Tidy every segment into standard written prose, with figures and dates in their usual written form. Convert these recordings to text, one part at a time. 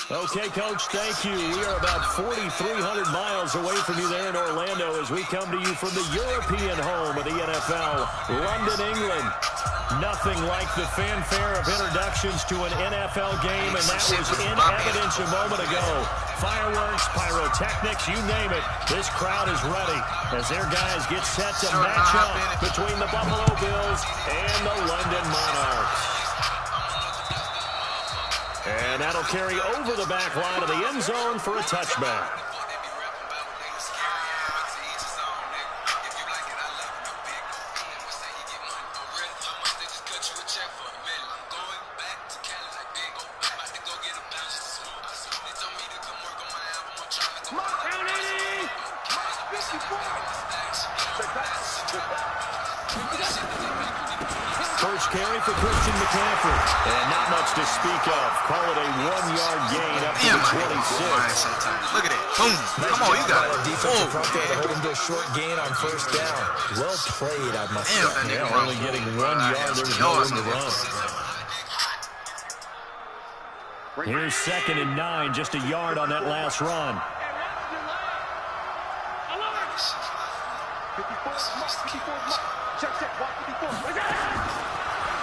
Okay, Coach, thank you. We are about 4,300 miles away from you there in Orlando as we come to you from the European home of the NFL, London, England. Nothing like the fanfare of introductions to an NFL game, and that was in evidence a moment ago. Fireworks, pyrotechnics, you name it. This crowd is ready as their guys get set to match up between the Buffalo Bills and the London Monarchs. And that'll carry over the back line of the end zone for a touchback. First carry for Christian McCaffrey. And not much to speak of. Call it a 1-yard gain up to the 26. Look at it. Boom. Come on, you got it. Defensive front there to hold him to a short gain on first down. Well played, I must say. Yeah, only getting 1 yard. There was no room to run. Here's 2nd and 9. Just a yard on that last run.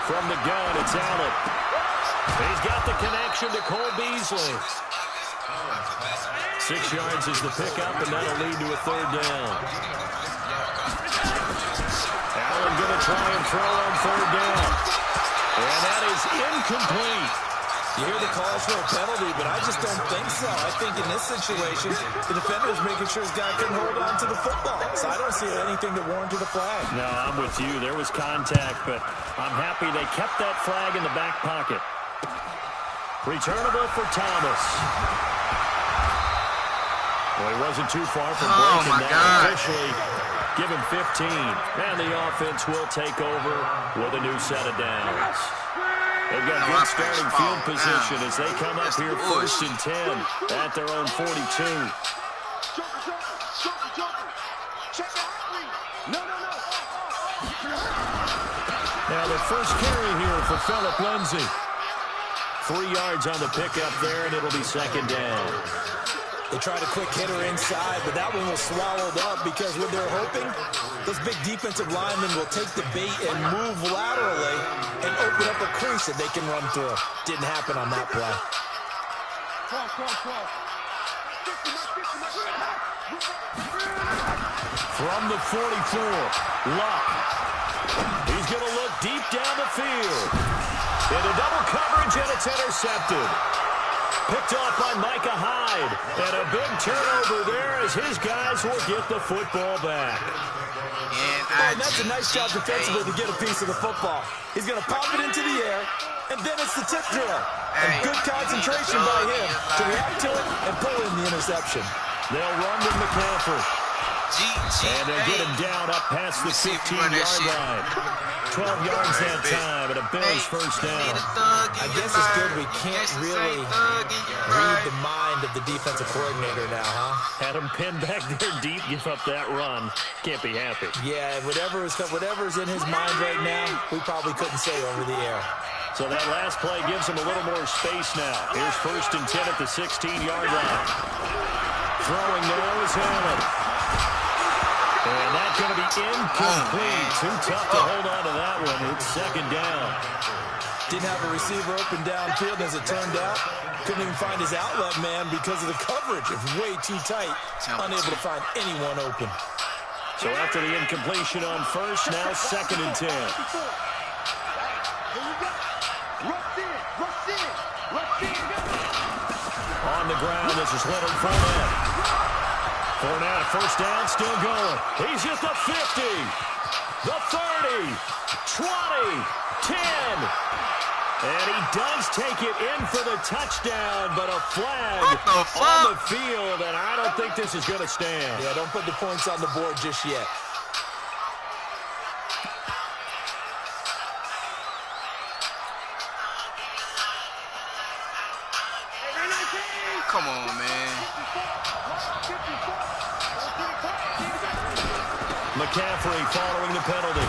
From the gun, it's Allen. He's got the connection to Cole Beasley. 6 yards is the pickup, and that'll lead to a 3rd down. Allen going to try and throw on 3rd down. And that is incomplete. You hear the calls for a penalty, but I just don't think so. I think in this situation, the defender is making sure his guy couldn't hold on to the football. So I don't see anything that warranted a flag. No, I'm with you. There was contact, but I'm happy they kept that flag in the back pocket. Returnable for Thomas. Well, he wasn't too far from breaking that. Officially, give him 15. And the offense will take over with a new set of downs. They've got good starting field position as they come up here 1st and 10 at their own 42. Now the first carry here for Phillip Lindsay. 3 yards on the pickup there, and it'll be 2nd down. They tried a quick hitter inside, but that one was swallowed up because what they're hoping, those big defensive linemen will take the bait and move laterally and open up a crease that they can run through. Didn't happen on that play. From the 44, Luck. He's going to look deep down the field. Into double coverage, and it's intercepted. Picked off by Micah Hyde. And a big turnover there as his guys will get the football back. And that's a nice job defensively to get a piece of the football. He's going to pop it into the air, and then it's the tip drill. And good concentration by him to react to it and pull in the interception. They'll run with McCaffrey. And they'll get him down up past the 15-yard line. 12 yards that time, and a Bills first down. I guess it's good we can't really read the mind of the defensive coordinator now, huh? Had him pinned back there deep, give up that run. Can't be happy. Yeah, whatever's in his mind right now, we probably couldn't say over the air. So that last play gives him a little more space now. Here's 1st and 10 at the 16-yard line. Throwing now is Allen. And that's going to be incomplete. Too tough to hold on to that one. It's 2nd down. Didn't have a receiver open downfield as it turned out. Couldn't even find his outlet man because of the coverage. It was way too tight. Unable to find anyone open. So after the incompletion on 1st, now 2nd and 10. On the ground, this is Leonard Fournette. Fournette, 1st down, still going. He's at the 50. the 30, 20, 10. And he does take it in for the touchdown, but a flag on the field, and I don't think this is going to stand. Yeah, don't put the points on the board just yet. Come on, man. McCaffrey following the penalty.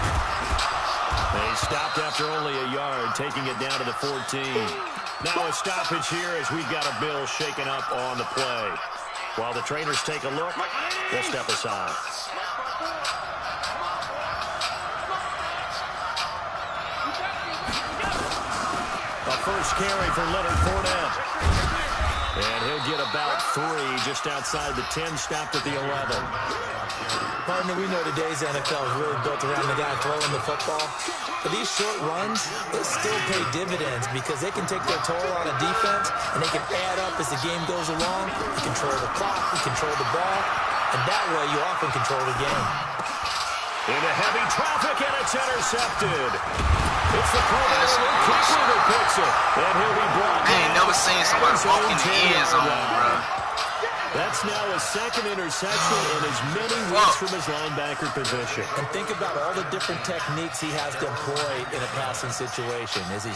They stopped after only a yard, taking it down to the 14. Now a stoppage here as we've got a Bill shaken up on the play. While the trainers take a look, we'll step aside. A first carry for Leonard Fournette. And he'll get about 3 just outside the 10, stopped at the 11. Partner, we know today's NFL is really built around the guy throwing the football. But these short runs, they still pay dividends because they can take their toll on a defense, and they can add up as the game goes along. You control the clock, you control the ball, and that way you often control the game. Into heavy traffic, and it's intercepted. It's the kicker that picks it, and he'll be brought down. I ain't never seen somebody walk in the end zone, bro. That's now a second interception and as many weeks from his linebacker position. And think about all the different techniques he has to employ in a passing situation. Is he...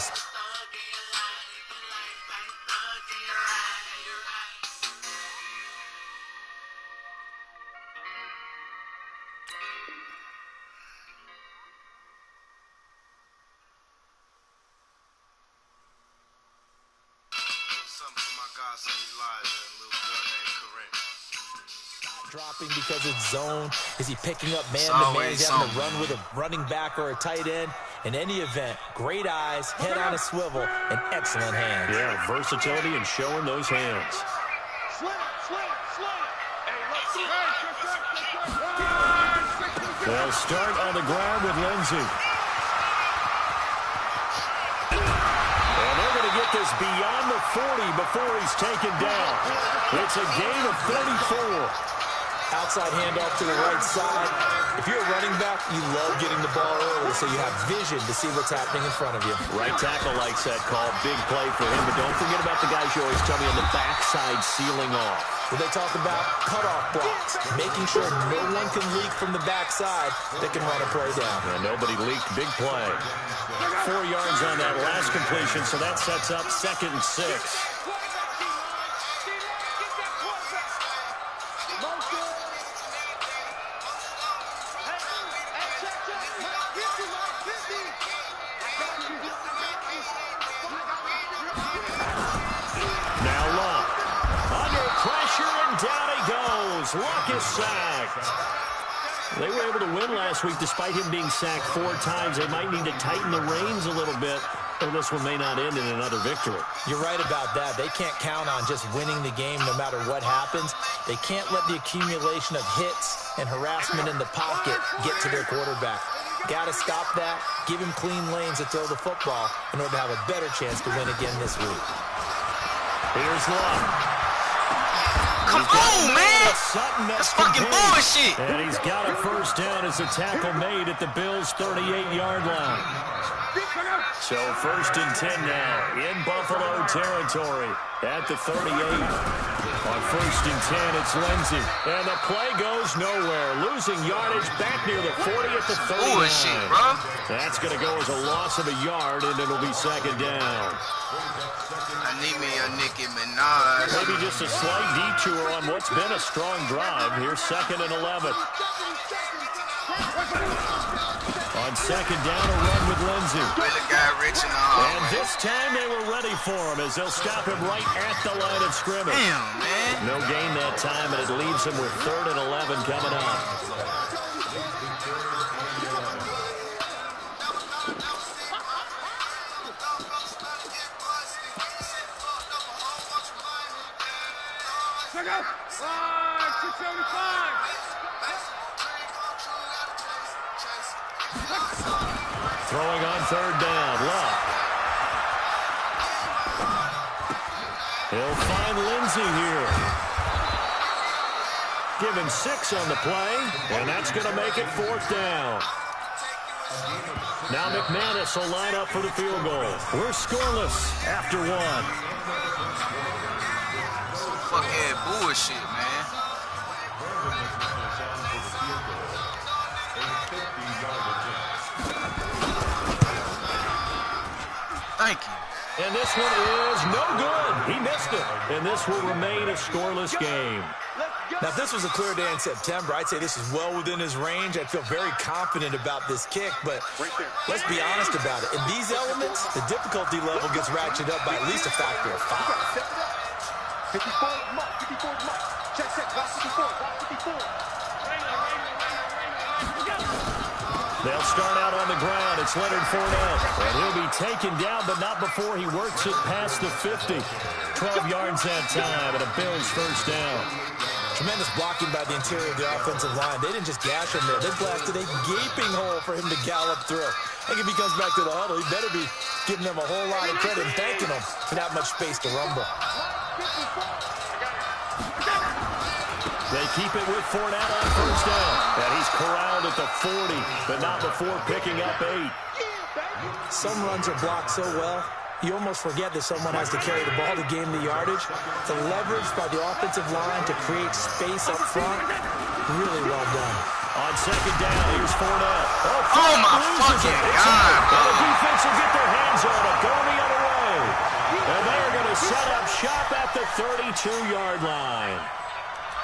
dropping because it's zone? Is he picking up man-to-man? He's having to run with a running back or a tight end. In any event, great eyes, head on a swivel, and excellent hands. Yeah, versatility and showing those hands. They'll start on the ground with Lindsey. And they're going to get this beyond the 40 before he's taken down. It's a gain of 34. Outside handoff to the right side. If you're a running back, you love getting the ball early so you have vision to see what's happening in front of you. Right tackle likes that call. Big play for him, but don't forget about the guys you always tell me on the backside sealing off. Well, they talk about cutoff blocks, making sure no one can leak from the backside that can run a play down. And nobody leaked. Big play. 4 yards on that last completion, so that sets up 2nd and 6. Luck is sacked. They were able to win last week despite him being sacked 4 times. They might need to tighten the reins a little bit, or this one may not end in another victory. You're right about that. They can't count on just winning the game no matter what happens. They can't let the accumulation of hits and harassment in the pocket get to their quarterback. Got to stop that, give him clean lanes to throw the football in order to have a better chance to win again this week. Here's Luck. Come on, man! That's fucking bullshit! And he's got a first down as the tackle made at the Bills' 38-yard line. So 1st and 10 now in Buffalo territory at the 38. On 1st and 10, it's Lindsey. And the play goes nowhere. Losing yardage back near the 40 at the 39. Bullshit, bro. That's going to go as a loss of a yard, and it'll be 2nd down. I need me a Nicki Minaj. Maybe just a slight detour on what's been a strong drive. Here's 2nd and 11. On 2nd down, a run with Lindsey. Really got rich in the hallway. And this time they were ready for him as they'll stop him right at the line of scrimmage. Damn, man. No gain that time, and it leaves him with 3rd and 11 coming up. Throwing on 3rd down, Luck. He'll find Lindsey here. Give him 6 on the play, and that's going to make it 4th down. Now McManus will line up for the field goal. We're scoreless after one. Fucking bullshit, man. Thank you. And this one is no good. He missed it. And this will remain a scoreless game. Now, if this was a clear day in September, I'd say this is well within his range. I'd feel very confident about this kick, but let's be honest about it. In these elements, the difficulty level gets ratcheted up by at least a factor of 5. They'll start out on the ground. It's Leonard Fournette. And he'll be taken down, but not before he works it past the 50. 12 yards that time, and a Bills first down. Tremendous blocking by the interior of the offensive line. They didn't just gash him there. They blasted a gaping hole for him to gallop through. I think if he comes back to the huddle, he better be giving them a whole lot of credit and thanking them for that much space to rumble. They keep it with Fournette on first down. And he's corralled at the 40, but not before picking up 8. Some runs are blocked so well, you almost forget that someone has to carry the ball to gain the yardage. The leverage by the offensive line to create space up front, really well done. On second down, here's Fournette. Oh my fucking God, bro. The defense will get their hands on it. Going the other way. And they're going to set up shop at the 32-yard line.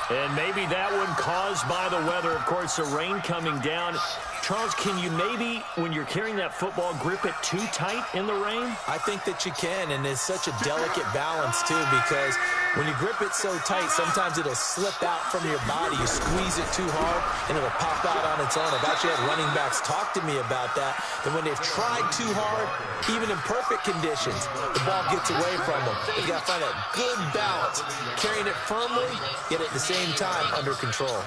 And maybe that one caused by the weather. Of course, the rain coming down. Charles, can you maybe, when you're carrying that football, grip it too tight in the rain? I think that you can, and it's such a delicate balance, too, because when you grip it so tight, sometimes it'll slip out from your body. You squeeze it too hard, and it'll pop out on its own. I've actually had running backs talk to me about that when they've tried too hard, even in perfect conditions, the ball gets away from them. They've got to find that good balance, carrying it firmly, yet at the same time under control.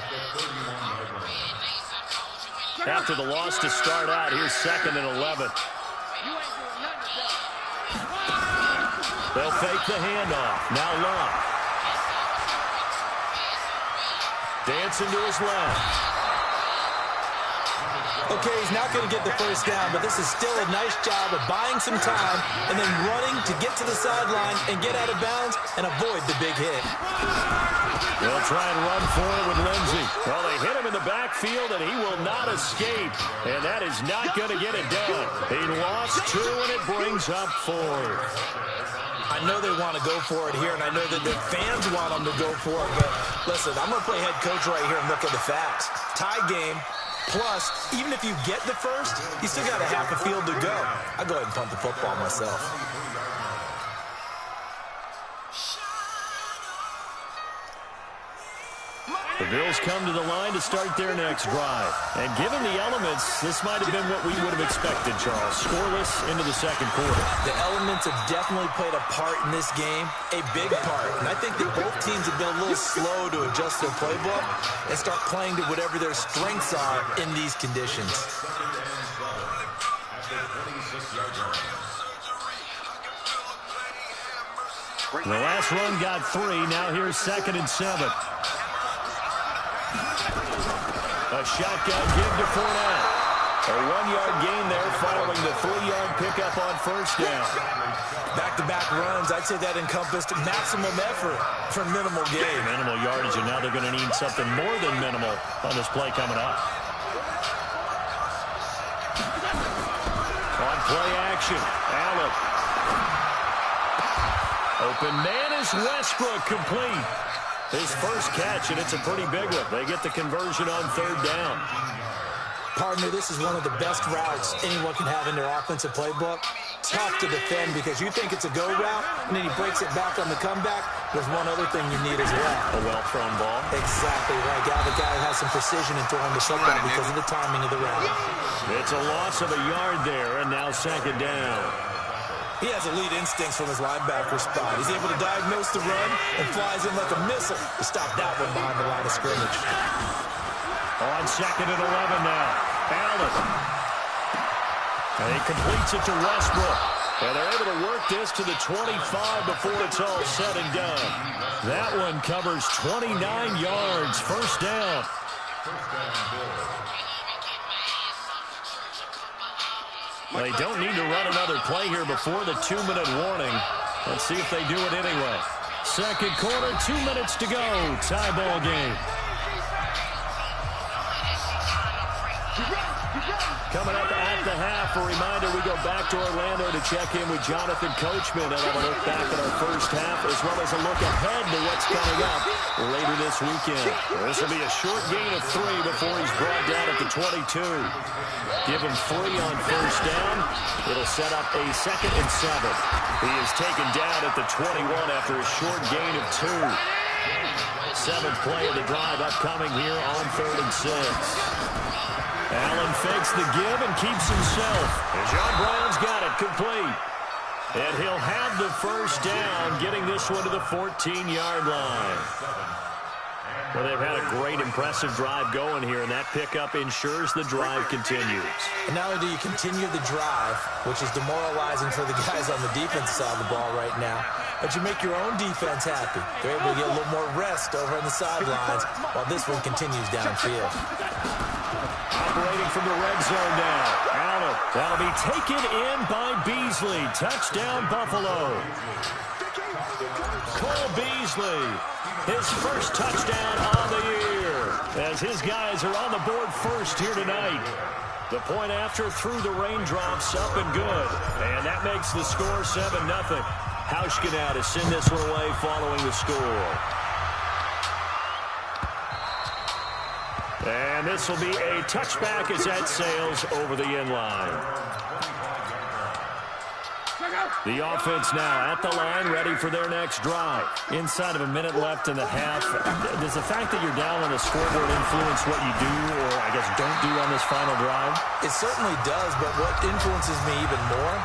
After the loss to start out, here's 2nd and 11. They'll fake the handoff. Now Love. Dancing to his left. Okay, he's not going to get the first down, but this is still a nice job of buying some time and then running to get to the sideline and get out of bounds and avoid the big hit. They'll try and run for it with Lindsey. Well, they hit him in the backfield, and he will not escape. And that is not going to get it done. He lost 2, and it brings up 4. I know they want to go for it here, and I know that the fans want them to go for it. But, listen, I'm going to play head coach right here and look at the facts. Tie game. Plus, even if you get the first, you still got a half a field to go. I'll go ahead and punt the football myself. The Bills come to the line to start their next drive. And given the elements, this might have been what we would have expected, Charles. Scoreless into the second quarter. The elements have definitely played a part in this game, a big part. And I think that both teams have been a little slow to adjust their playbook and start playing to whatever their strengths are in these conditions. The last run got 3. Now here's 2nd and 7. A shotgun give to Fournette. A 1-yard gain there following the 3-yard pickup on first down. Back-to-back runs, I'd say that encompassed maximum effort for minimal gain. Minimal yardage, and now they're going to need something more than minimal on this play coming up. On play action, Allen. Open man is Westbrook, complete. His first catch, and it's a pretty big one. They get the conversion on 3rd down. Partner, this is one of the best routes anyone can have in their offensive playbook. Tough to defend because you think it's a go route, and then he breaks it back on the comeback. There's one other thing you need as well. A well-thrown ball. Exactly right. Got the guy who has some precision in throwing the football because of the timing of the route. It's a loss of a yard there, and now 2nd down. He has elite instincts from his linebacker spot. He's able to diagnose the run and flies in like a missile to stop that one behind the line of scrimmage. On 2nd and 11 now. Allen. And he completes it to Westbrook. And they're able to work this to the 25 before it's all said and done. That one covers 29 yards. First down. They don't need to run another play here before the 2-minute warning. Let's see if they do it anyway. Second quarter, 2 minutes to go. Tie ball game. Coming up at the half, a reminder, we go back to Orlando to check in with Jonathan Coachman and have a look back at our first half, as well as a look ahead to what's coming up later this weekend. This will be a short gain of 3 before he's brought down at the 22. Give him 3 on first down. It'll set up a 2nd and 7. He is taken down at the 21 after a short gain of 2. 7th play of the drive upcoming here on 3rd and 6. Allen fakes the give and keeps himself. And John Brown's got it complete. And he'll have the first down, getting this one to the 14-yard line. Well, they've had a great, impressive drive going here, and that pickup ensures the drive continues. And not only do you continue the drive, which is demoralizing for the guys on the defense side of the ball right now, but you make your own defense happy. They're able to get a little more rest over on the sidelines while this one continues downfield. Operating from the red zone now. Allen, that'll be taken in by Beasley. Touchdown, Buffalo. Cole Beasley, his first touchdown on the year, as his guys are on the board first here tonight. The point after through the raindrops, up and good. And that makes the score 7-0. Hauschka now to send this one away following the score. And this will be a touchback as that sails over the end line. The offense now at the line, ready for their next drive. Inside of a minute left in the half. Does the fact that you're down on the scoreboard influence what you do, or I guess don't do on this final drive? It certainly does, but what influences me even more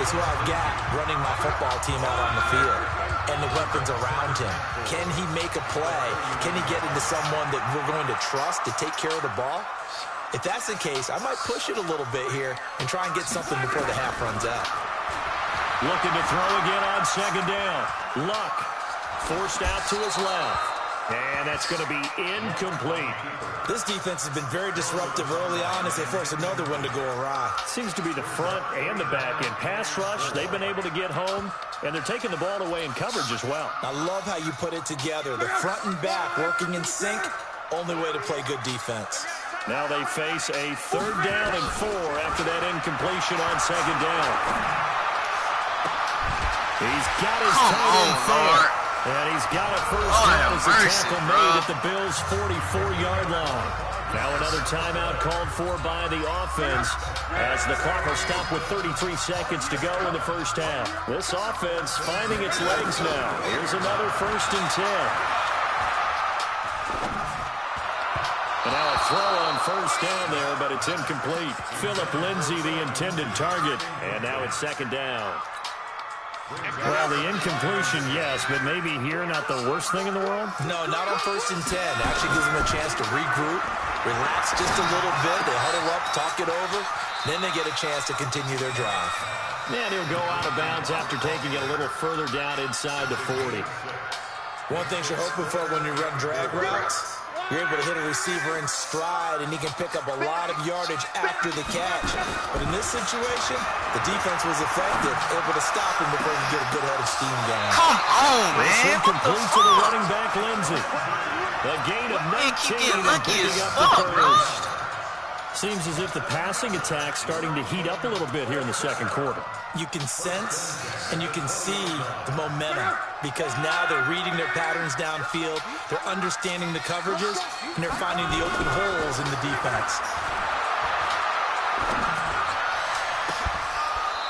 is who I've got running my football team out on the field and the weapons around him. Can he make a play? Can he get into someone that we're going to trust to take care of the ball? If that's the case, I might push it a little bit here and try and get something before the half runs out. Looking to throw again on 2nd down. Luck forced out to his left. And that's going to be incomplete. This defense has been very disruptive early on as they force another one to go awry. Seems to be the front and the back. In pass rush, they've been able to get home, and they're taking the ball away in coverage as well. I love how you put it together. The front and back working in sync, only way to play good defense. Now they face a 3rd down and 4 after that incompletion on 2nd down. He's got his tight end fair. And he's got a first down as the tackle made at the Bills' 44-yard line. Now another timeout called for by the offense as the clock will stop with 33 seconds to go in the first half. This offense finding its legs now. Here's another 1st and 10. And now a throw on first down there, but it's incomplete. Philip Lindsay, the intended target. And now it's 2nd down. Well, the incompletion, yes, but maybe here not the worst thing in the world? No, not on 1st and 10. Actually gives them a chance to regroup, relax just a little bit. They huddle up, talk it over. Then they get a chance to continue their drive. And he'll go out of bounds after taking it a little further down inside the 40. One thing you're hoping for when you run drag routes, you're able to hit a receiver in stride, and he can pick up a lot of yardage after the catch. But in this situation, the defense was effective, able to stop him before he get a good head of steam going. Come on, man. Complete to the running back, Lindsay. The gain of 19 and picking up the first. Seems as if the passing attack's starting to heat up a little bit here in the second quarter. You can sense and you can see the momentum because now they're reading their patterns downfield, they're understanding the coverages, and they're finding the open holes in the defense.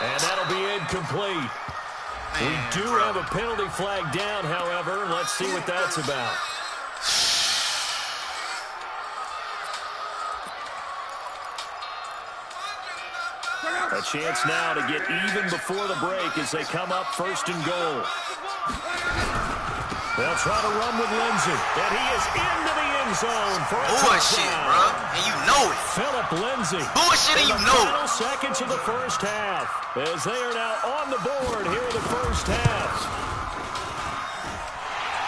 And that'll be incomplete. We do have a penalty flag down, however. Let's see what that's about. A chance now to get even before the break as they come up 1st and goal. They'll try to run with Lindsay, and he is into the end zone for a bullshit, bro, and you know it. Philip Lindsay. Bullshit, and you know it. Final seconds of the first half as they are now on the board here in the first half.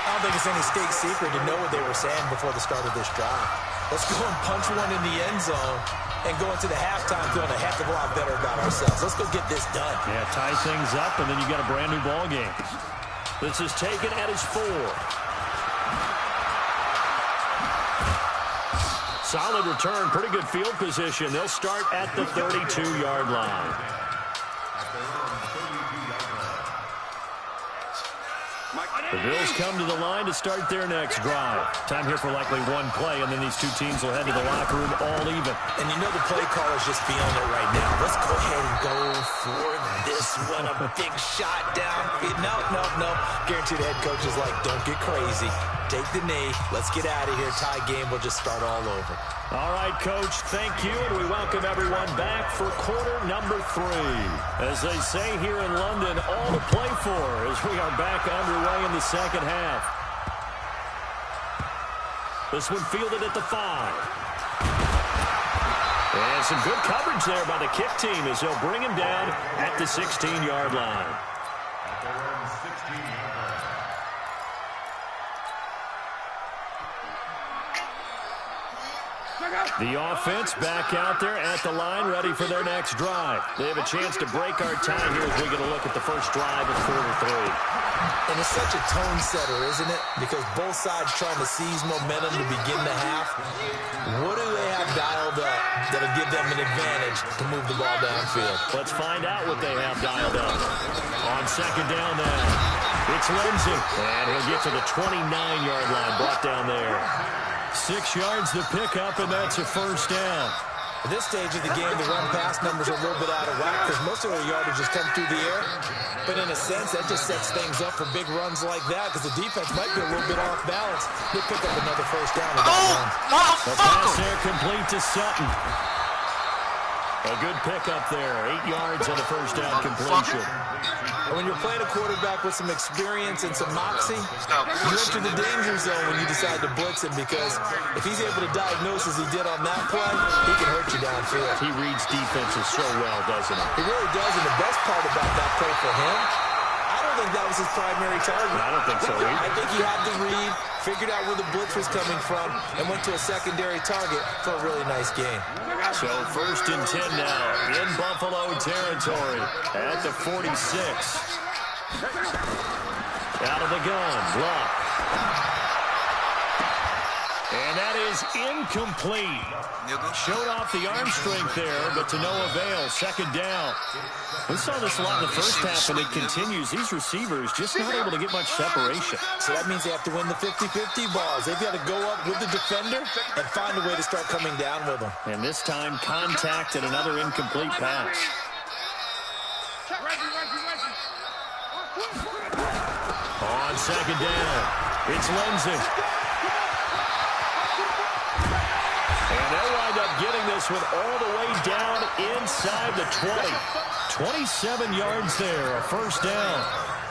I don't think it's any state secret to know what they were saying before the start of this drive. Let's go and punch one in the end zone and go into the halftime feeling a heck of a lot better about ourselves. Let's go get this done. Yeah, tie things up, and then you got a brand new ball game. This is taken at his 4. Solid return, pretty good field position. They'll start at the 32-yard line. The Bills come to the line to start their next drive. Time here for likely one play, and then these two teams will head to the locker room all even. And you know the play caller's just feeling it right now. Let's go ahead and go for this one. A big shot downfield. No. Guarantee the head coach is like, don't get crazy. Take the knee. Let's get out of here. Tie game will just start all over. All right, Coach, thank you, and we welcome everyone back for quarter number 3. As they say here in London, all to play for as we are back underway in the second half. This one fielded at the 5. And some good coverage there by the kick team as they'll bring him down at the 16-yard line. The offense back out there at the line, ready for their next drive. They have a chance to break our tie here as we get a look at the first drive of quarter 3. And it's such a tone setter, isn't it? Because both sides trying to seize momentum to begin the half. What do they have dialed up that'll give them an advantage to move the ball downfield? Let's find out what they have dialed up. On second down then, it's Lindsey. And he'll get to the 29-yard line, brought down there. 6 yards to pick up, and that's a first down. At this stage of the game, the run-pass numbers are a little bit out of whack because most of their yardage has come through the air. But in a sense, that just sets things up for big runs like that because the defense might be a little bit off balance. They'll pick up another first down. The pass there complete to Sutton. A good pickup there. 8 yards on a first down completion. And when you're playing a quarterback with some experience and some moxie, you enter the danger zone when you decide to blitz him because if he's able to diagnose as he did on that play, he can hurt you downfield. He reads defenses so well, doesn't he? He really does, and the best part about that play for him, I don't think that was his primary target. I don't think so either. I think he had the read, figured out where the blitz was coming from, and went to a secondary target for a really nice game. So first and 10 now in Buffalo territory at the 46. Out of the gun, Luck. And that is incomplete. Showed off the arm strength there, but to no avail. Second down. We saw this a lot in the first half, and it continues. These receivers just not able to get much separation. So that means they have to win the 50-50 balls. They've got to go up with the defender and find a way to start coming down with them. And this time, contact and another incomplete pass. On second down, it's Lindsey. And they'll wind up getting this one all the way down inside the 20. 27 yards there, a first down.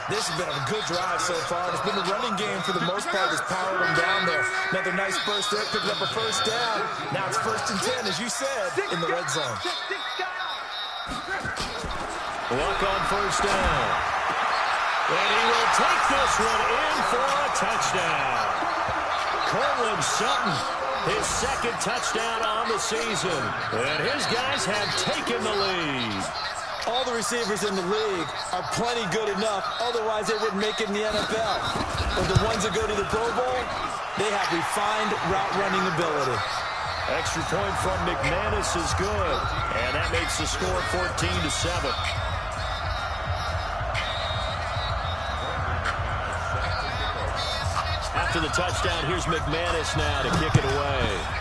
This has been a good drive so far. It's been the running game for the most part that's powered them down there. Another nice burst there, picking up a first down. Now it's first and 10, as you said, in the red zone. Luck on first down. And he will take this one in for a touchdown. Cortland Sutton, his second touchdown on the season. And his guys have taken the lead. All the receivers in the league are plenty good enough. Otherwise, they wouldn't make it in the NFL. But the ones that go to the Pro Bowl, they have refined route running ability. Extra point from McManus is good. And that makes the score 14-7. After the touchdown, here's McManus now to kick it away.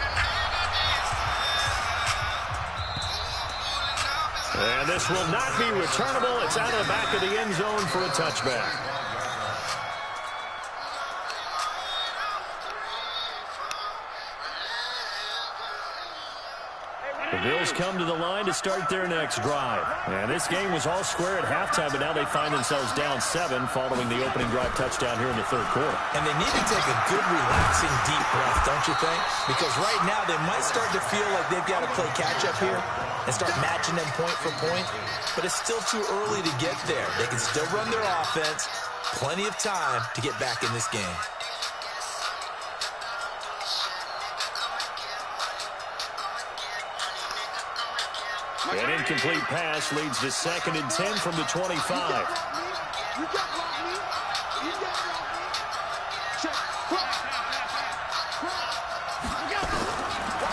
And this will not be returnable. It's out of the back of the end zone for a touchback. The Bills come to the line to start their next drive. And this game was all square at halftime, but now they find themselves down 7 following the opening drive touchdown here in the third quarter. And they need to take a good, relaxing, deep breath, don't you think? Because right now they might start to feel like they've got to play catch-up here and start matching them point for point. But it's still too early to get there. They can still run their offense. Plenty of time to get back in this game. An incomplete pass leads to 2nd and 10 from the 25.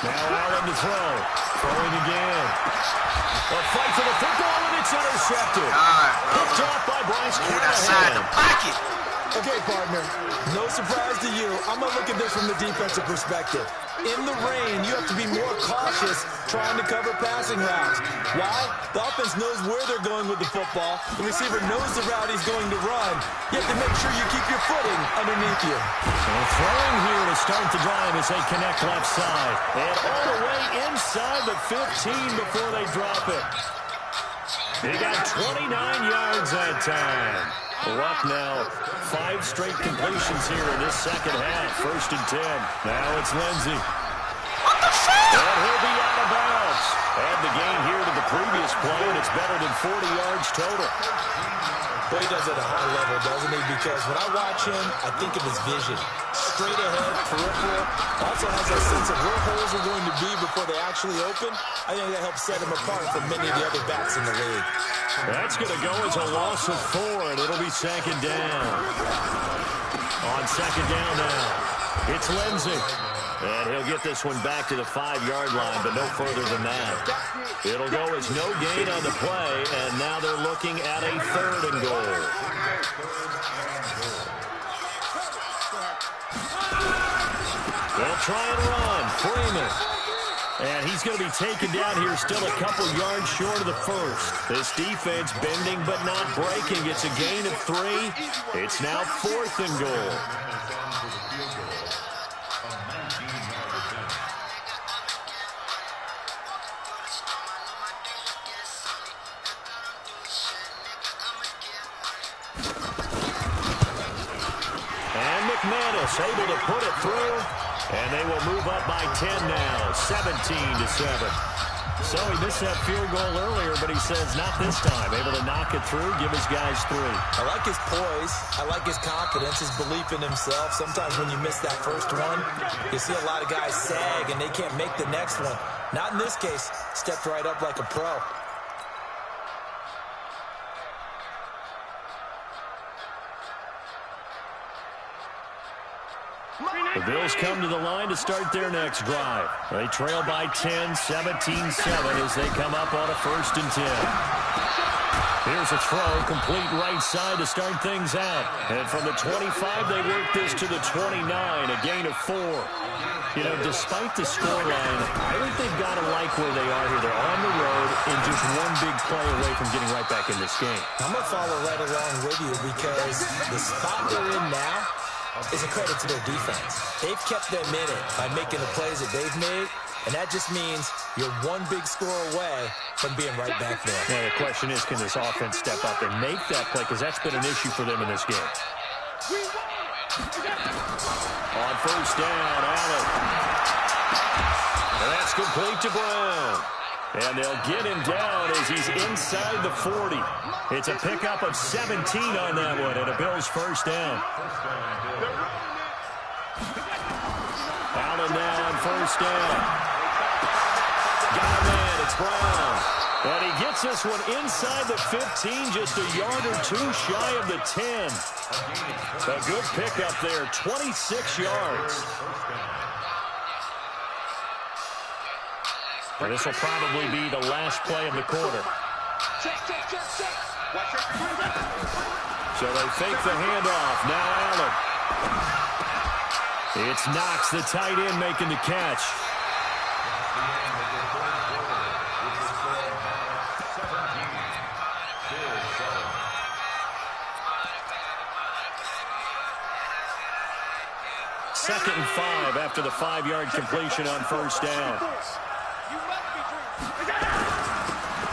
Now Allen to throw. Throwing again. A fight for the football, and it's intercepted. Picked off by Bryce outside the pocket. Okay, partner, no surprise to you. I'm going to look at this from the defensive perspective. In the rain, you have to be more cautious trying to cover passing routes. Why? The offense knows where they're going with the football. The receiver knows the route he's going to run. You have to make sure you keep your footing underneath you. So throwing here to start the drive as they connect left side. And all the way inside the 15 before they drop it. They got 29 yards that time. Luck now, 5 straight completions here in this second half. 1st and 10. Now it's Lindsey. And he'll be out of bounds. Add the gain here to the previous play, and it's better than 40 yards total. But he does it at a high level, doesn't he? Because when I watch him, I think of his vision. Straight ahead, peripheral. Also has that sense of where holes are going to be before they actually open. I think that helps set him apart from many of the other backs in the league. That's going to go as a loss of 4, and it'll be 2nd down. On 2nd down now, it's Lindsey. And he'll get this one back to the 5-yard line, but no further than that. It'll go as no gain on the play, and now they're looking at a 3rd and goal. They'll try and run. Freeman. And he's going to be taken down here still a couple yards short of the 1st. This defense bending but not breaking. It's a gain of 3. It's now 4th and goal. Able to put it through, and they will move up by 10 now, 17-7. So he missed that field goal earlier, but he says not this time. Able to knock it through, give his guys 3. I like his poise. I like his confidence, his belief in himself. Sometimes when you miss that first one, you see a lot of guys sag, and they can't make the next one. Not in this case. Stepped right up like a pro. The Bills come to the line to start their next drive. They trail by 10, 17-7 as they come up on a 1st and 10. Here's a throw, complete right side to start things out. And from the 25, they work this to the 29, a gain of 4. You know, despite the scoreline, I think they've got to like where they are here. They're on the road and just one big play away from getting right back in this game. I'm going to follow right along with you because the spot they're in now is a credit to their defense. They've kept them in it by making the plays that they've made, and that just means you're one big score away from being right back there. Yeah, the question is, can this offense step up and make that play? Because that's been an issue for them in this game. On 1st down, Allen. And that's complete to Brown. And they'll get him down as he's inside the 40. It's a pickup of 17 on that one, and a Bills 1st down. Allen now on 1st down. Got a man, it's Brown. And he gets this one inside the 15, just a yard or 2 shy of the 10. A good pickup there, 26 yards. And this will probably be the last play of the quarter. So they fake the handoff. Now Allen. It's Knox, the tight end, making the catch. Second and 5 after the 5-yard completion on 1st down.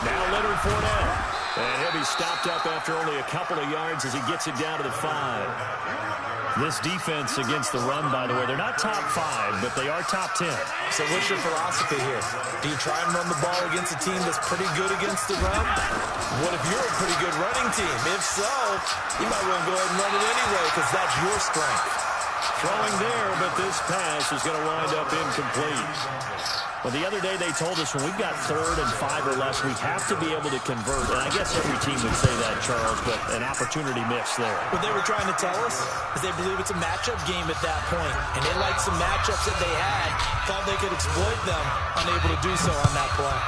Now Leonard Fournette. And he'll be stopped up after only a couple of yards as he gets it down to the 5. This defense against the run, by the way, they're not top 5, but they are top 10. So what's your philosophy here? Do you try and run the ball against a team that's pretty good against the run? What if you're a pretty good running team? If so, you might want to go ahead and run it anyway because that's your strength. Throwing there, but this pass is going to wind up incomplete. Well, the other day they told us when we've got 3rd and 5 or less, we have to be able to convert. And I guess every team would say that, Charles, but an opportunity missed there. What they were trying to tell us is they believe it's a matchup game at that point. And they liked some matchups that they had, thought they could exploit them, unable to do so on that play.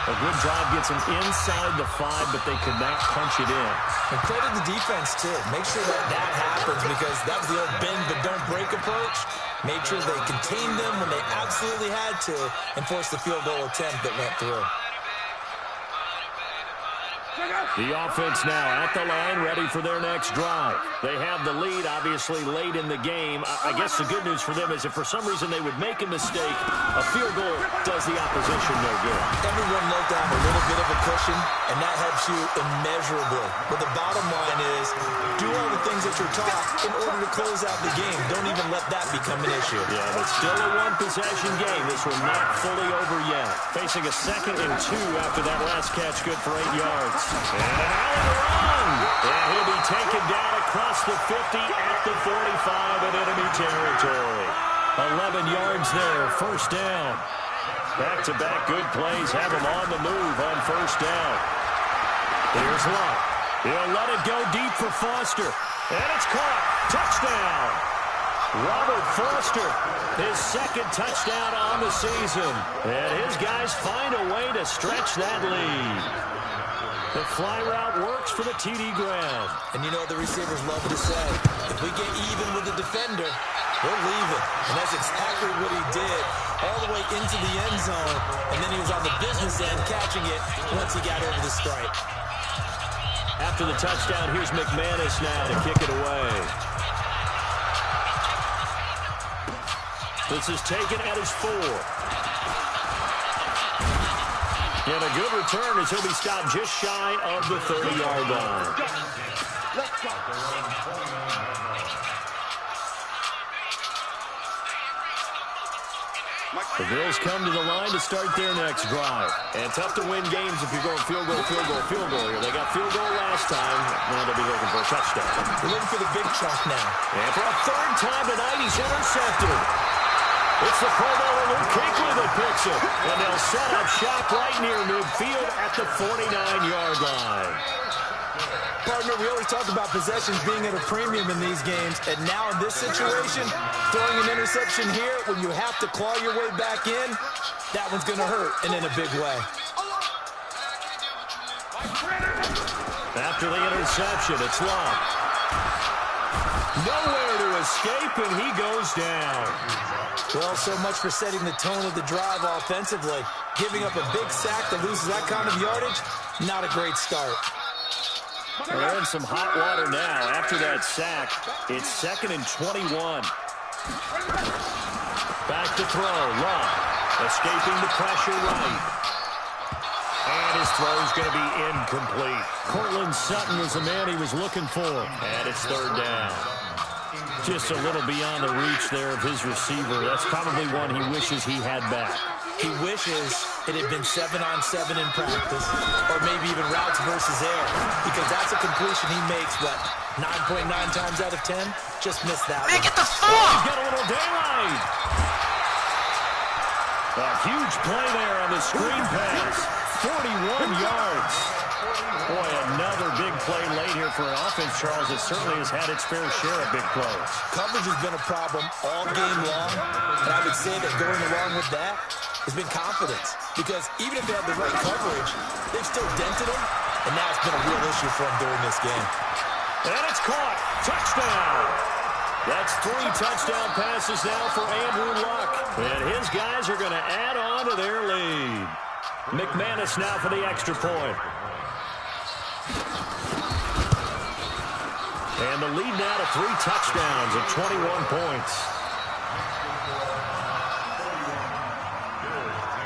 A good drive gets them inside the 5, but they could not punch it in. And credit the defense, too. Make sure that happens because that was the old bend but don't break approach. Made sure they contained them when they absolutely had to and forced the field goal attempt that went through. The offense now at the line, ready for their next drive. They have the lead, obviously, late in the game. I guess the good news for them is if for some reason they would make a mistake, a field goal does the opposition no good. Everyone let down a little bit of a cushion, and that helps you immeasurably. But the bottom line is, do all the things that you're taught in order to close out the game. Don't even let that become an issue. Yeah, but still a one-possession game. This one not fully over yet. Facing a 2nd and 2 after that last catch, good for 8 yards. And an alley run. And he'll be taken down across the 50 at the 45 in enemy territory. 11 yards there, 1st down. Back-to-back good plays have him on the move on 1st down. Here's Luck. He'll let it go deep for Foster. And it's caught. Touchdown. Robert Foster, his 2nd touchdown on the season. And his guys find a way to stretch that lead. The fly route works for the TD grab. And you know what the receivers love to say? If we get even with the defender, we'll leave it. And that's exactly what he did all the way into the end zone. And then he was on the business end catching it once he got over the stripe. After the touchdown, here's McManus now to kick it away. This is taken at his 4. And a good return as he'll be stopped just shy of the 30-yard line. The Bills come to the line to start their next drive. And tough to win games if you're going field goal, field goal, field goal here. They got field goal last time. Now they'll be looking for a touchdown. We're looking for the big chunk now. And for a 3rd time tonight, he's intercepted. It's the Pro Bowler Luke Kuechly that picks it. And they'll set up shop right near midfield at the 49-yard line. Partner, we always talk about possessions being at a premium in these games. And now in this situation, throwing an interception here when you have to claw your way back in, that one's going to hurt, and in a big way. After the interception, it's Long. Nowhere to escape, and he goes down. Well, so much for setting the tone of the drive offensively. Giving up a big sack that loses that kind of yardage, not a great start. They're in some hot water now. After that sack, it's 2nd and 21. Back to throw. Long escaping the pressure right. And his throw's going to be incomplete. Cortland Sutton was the man he was looking for. And it's 3rd down. Just a little beyond the reach there of his receiver. That's probably one he wishes he had back. He wishes it had been 7-on-7 in practice, or maybe even routes versus air, because that's a completion he makes, what, 9.9 times out of 10? Just missed that one. Get the fuck! He's got a little daylight. A huge play there on the screen pass. 41 yards. Boy, another big play late here for an offense, Charles, that certainly has had its fair share of big plays. Coverage has been a problem all game long, and I would say that going along with that has been confidence, because even if they had the right coverage, they've still dented them, and now it's been a real issue for them during this game. And it's caught. Touchdown. That's 3 touchdown passes now for Andrew Luck. And his guys are going to add on to their lead. McManus now for the extra point. And the lead now to 3 touchdowns and 21 points.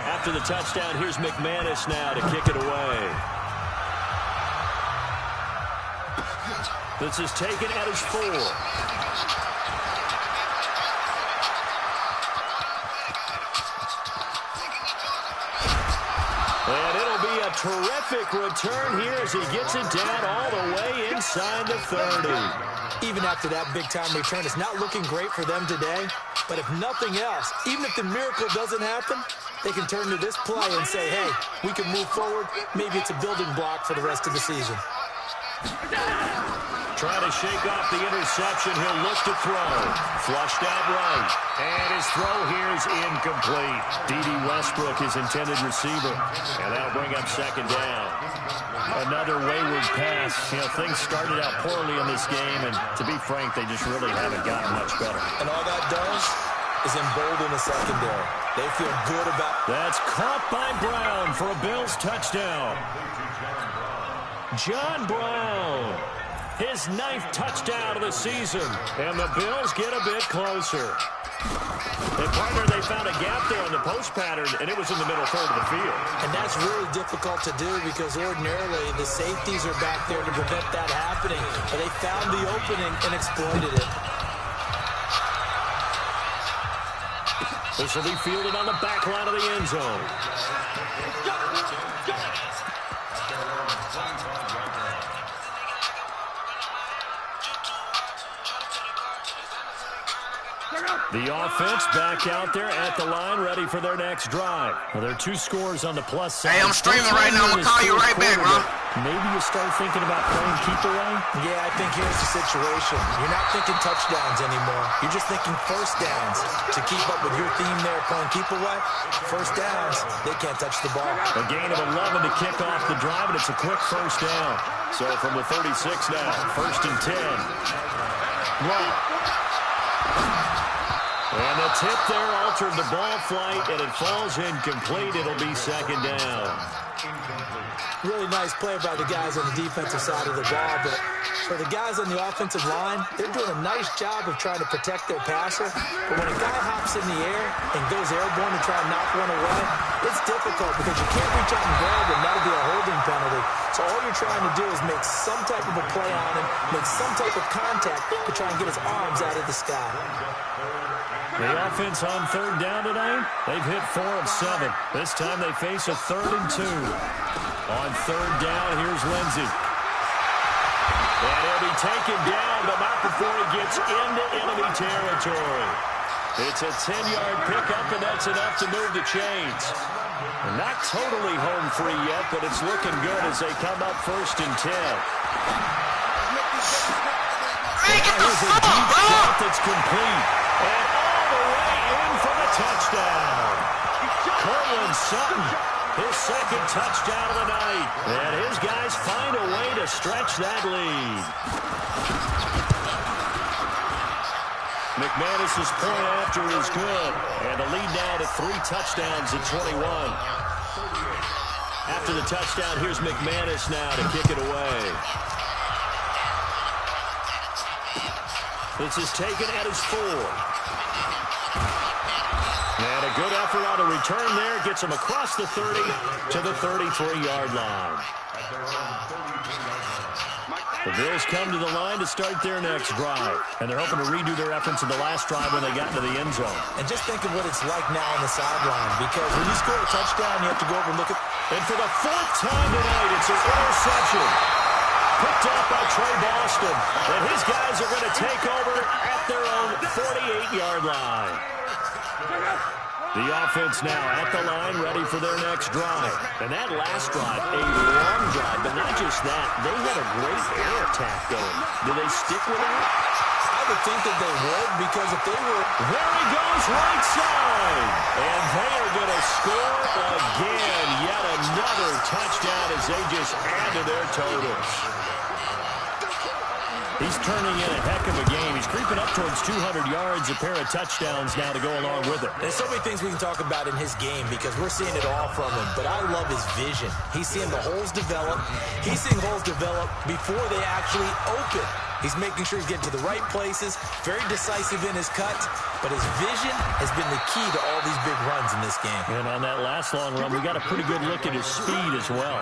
After the touchdown, here's McManus now to kick it away. This is taken at his 4. And it'll be a terrific return here as he gets it down all the way inside the 30. Even after that big-time return, it's not looking great for them today. But if nothing else, even if the miracle doesn't happen, they can turn to this play and say, hey, we can move forward. Maybe it's a building block for the rest of the season. Trying to shake off the interception. He'll look to throw. Flushed out right. And his throw here is incomplete. D.D. Westbrook, his intended receiver. And that'll bring up second down. Another wayward pass. You know, things started out poorly in this game, and to be frank, they just really haven't gotten much better. And all that does is embolden the secondary. They feel good about... That's caught by Brown for a Bills touchdown. John Brown, his 9th touchdown of the season, and the Bills get a bit closer. And partner, they found a gap there on the post pattern, and it was in the middle third of the field. And that's really difficult to do because ordinarily the safeties are back there to prevent that happening. But they found the opening and exploited it. This will be fielded on the back line of the end zone. The offense back out there at the line, ready for their next drive. Well, there are 2 scores on the plus side. Hey, I'm streaming right now. I'm going to call you right back, bro. Maybe you start thinking about playing keep away? Yeah, I think here's the situation. You're not thinking touchdowns anymore. You're just thinking first downs. To keep up with your theme there, playing keep away, first downs, they can't touch the ball. A gain of 11 to kick off the drive, and it's a quick first down. So from the 36 now, 1st and 10. Long. And the tip there altered the ball flight, and it falls incomplete. It'll be second down. Really nice play by the guys on the defensive side of the ball, but for the guys on the offensive line, they're doing a nice job of trying to protect their passer. But when a guy hops in the air and goes airborne to try and knock one away, it's difficult because you can't reach out and grab him. That'll be a holding penalty. So all you're trying to do is make some type of a play on him, make some type of contact to try and get his arms out of the sky. The offense on 3rd down today, they've hit 4 of 7. This time they face a 3rd and 2. On 3rd down, here's Lindsey. And he'll be taken down, but not before he gets into enemy territory. It's a 10-yard pickup, and that's enough to move the chains. And not totally home free yet, but it's looking good as they come up 1st and 10. Hey, get the fuck, bro! That's complete. And all the way in for the touchdown. Cortland Sutton, his 2nd touchdown of the night. And his guys find a way to stretch that lead. McManus's point after is good. And the lead now to 3 touchdowns at 21. After the touchdown, here's McManus now to kick it away. This is taken at his 4. And a good effort on a return there. Gets him across the 30 to the 33-yard line. The Bills come to the line to start their next drive. And they're hoping to redo their efforts in the last drive when they got into the end zone. And just think of what it's like now on the sideline. Because when you score a touchdown, you have to go over and look at... And for the 4th time tonight, it's an interception. Picked up by Trey Boston. And his guys are going to take over at their own 48-yard line. The offense now at the line, ready for their next drive. And that last drive, a long drive, but not just that. They had a great air attack going. Do they stick with it? I would think that they would, because if they were... There he goes, right side. And they are going to score again. Yet another touchdown as they just add to their totals. He's turning in a heck of a game. He's creeping up towards 200 yards, a pair of touchdowns now to go along with it. There's so many things we can talk about in his game because we're seeing it all from him. But I love his vision. He's seeing the holes develop. He's seeing holes develop before they actually open. He's making sure he's getting to the right places, very decisive in his cuts. But his vision has been the key to all these big runs in this game. And on that last long run, we got a pretty good look at his speed as well.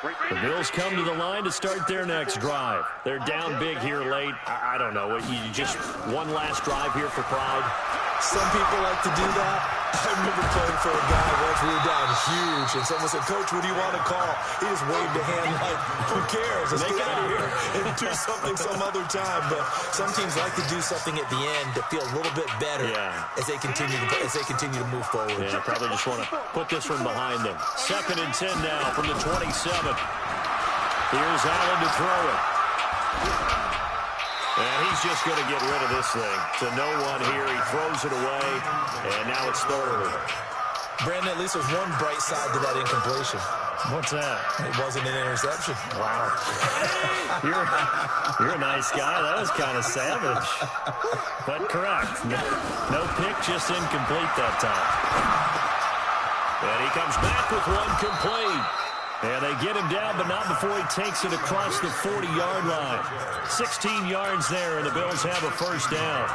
The Bills come to the line to start their next drive. They're down big here late. I don't know. You just one last drive here for pride. Some people like to do that. I remember playing for a guy once. We were down huge, and someone said, "Coach, what do you want to call?" He just waved a hand like, "Who cares? Let's get out of here and do something some other time." But some teams like to do something at the end to feel a little bit better as they continue to move forward. Yeah, probably just want to put this one behind them. 2nd and 10 now from the 27. Here's Allen to throw it. And he's just going to get rid of this thing. To no one here. He throws it away, and now it's 3rd. Brandon, at least there's one bright side to that incompletion. What's that? It wasn't an interception. Wow. You're a nice guy. That was kind of savage. But correct. No pick, just incomplete that time. And he comes back with one complete. And they get him down, but not before he takes it across the 40-yard line. 16 yards there, and the Bills have a 1st down.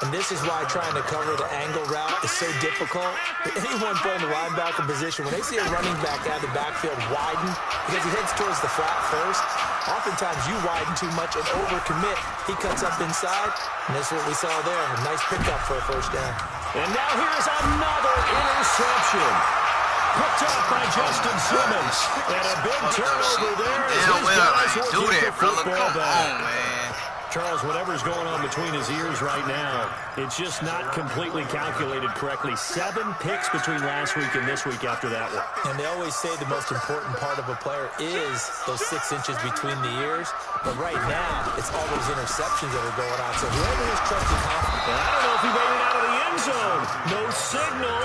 And this is why trying to cover the angle route is so difficult. Anyone playing the linebacker position, when they see a running back out of the backfield widen, because he heads towards the flat first, oftentimes you widen too much and overcommit. He cuts up inside, and that's what we saw there. A nice pickup for a 1st down. And now here's another interception. Picked up by Justin Simmons. And a big turnover there. Damn well, I ain't do that, brother. Come on, man. Charles, whatever's going on between his ears right now, it's just not completely calculated correctly. 7 picks between last week and this week after that one. And they always say the most important part of a player is those 6 inches between the ears. But right now, it's all those interceptions that are going on. So whoever is trusting confidence. I don't know if he made it out of the end zone. No signal.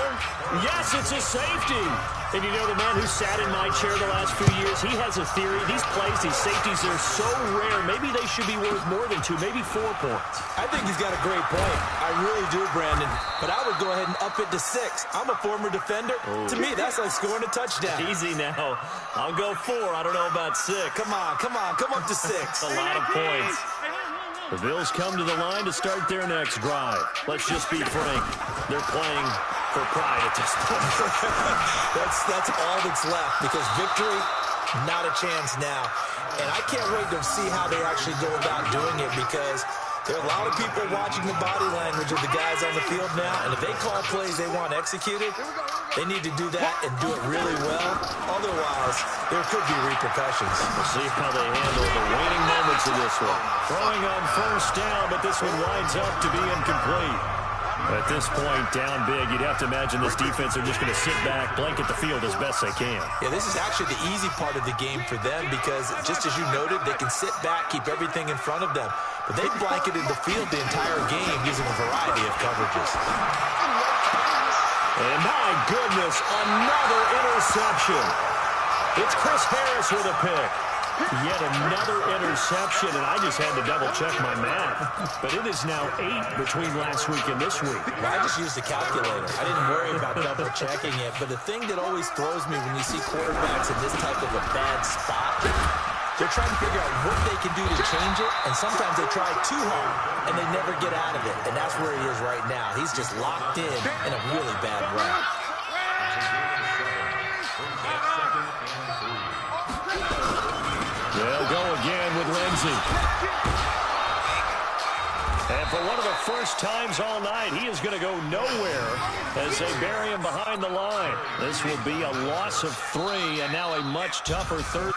Yes, it's a safety. And you know, the man who sat in my chair the last few years, he has a theory. These plays, these safeties, they're so rare. Maybe they should be worth more than 2, maybe 4 points. I think he's got a great point. I really do, Brandon. But I would go ahead and up it to 6. I'm a former defender. Ooh. To me, that's like scoring a touchdown. Easy now. I'll go 4. I don't know about 6. Come on. Come up to 6. A lot of points. The Bills come to the line to start their next drive. Let's just be frank. They're playing for pride at this point. That's all that's left, because victory, not a chance now. And I can't wait to see how they actually go about doing it, because there are a lot of people watching the body language of the guys on the field now, and if they call plays they want executed, they need to do that and do it really well. Otherwise, there could be repercussions. We'll see how they handle the waning moments of this one. Throwing on 1st down, but this one winds up to be incomplete. At this point, down big, you'd have to imagine this defense are just going to sit back, blanket the field as best they can. Yeah, this is actually the easy part of the game for them, because just as you noted, they can sit back, keep everything in front of them. But they blanketed the field the entire game using a variety of coverages. And my goodness, another interception. It's Chris Harris with a pick. Yet another interception, and I just had to double-check my math. But it is now 8 between last week and this week. Well, I just used a calculator. I didn't worry about double-checking it. But the thing that always throws me when you see quarterbacks in this type of a bad spot, they're trying to figure out what they can do to change it, and sometimes they try too hard, and they never get out of it. And that's where he is right now. He's just locked in a really bad run. They'll go again with Lindsey. And for one of the first times all night, he is going to go nowhere as they bury him behind the line. This will be a loss of 3, and now a much tougher 3rd.